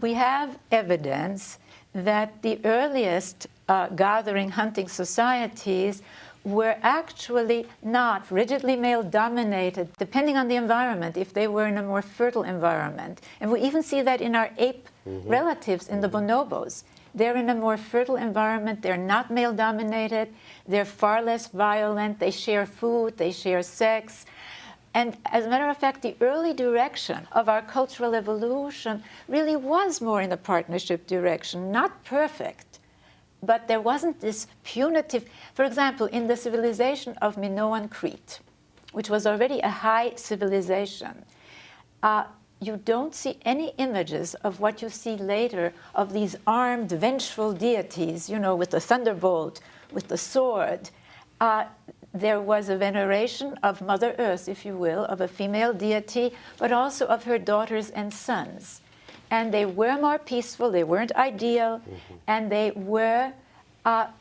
We have evidence that the earliest gathering hunting societies were actually not rigidly male-dominated, depending on the environment, if they were in a more fertile environment. And we even see that in our ape relatives, in the bonobos. They're in a more fertile environment, they're not male-dominated, they're far less violent, they share food, they share sex. And as a matter of fact, the early direction of our cultural evolution really was more in the partnership direction, not perfect, but there wasn't this punitive. For example, in the civilization of Minoan Crete, which was already a high civilization, you don't see any images of what you see later of these armed, vengeful deities, you know, with the thunderbolt, with the sword. There was a veneration of Mother Earth, if you will, of a female deity, but also of her daughters and sons. And they were more peaceful, they weren't ideal, and they were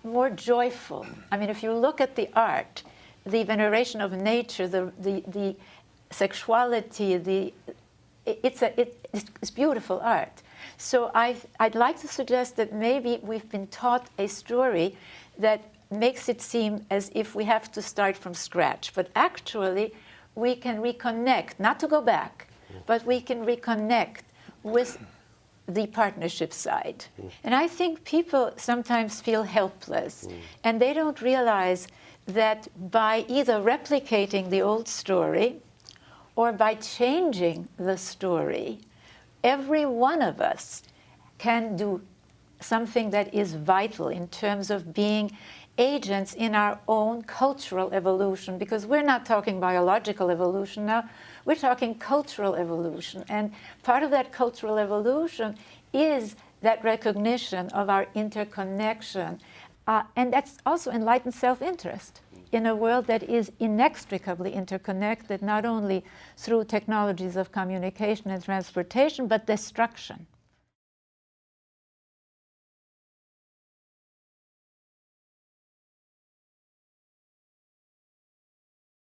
more joyful. I mean, if you look at the art, the veneration of nature, the sexuality, it's beautiful art. So I'd like to suggest that maybe we've been taught a story that makes it seem as if we have to start from scratch. But actually, we can reconnect, not to go back, but we can reconnect with the partnership side. And I think people sometimes feel helpless, and they don't realize that by either replicating the old story or by changing the story, every one of us can do something that is vital in terms of being agents in our own cultural evolution, because we're not talking biological evolution now, we're talking cultural evolution. And part of that cultural evolution is that recognition of our interconnection. And that's also enlightened self-interest in a world that is inextricably interconnected, not only through technologies of communication and transportation, but destruction.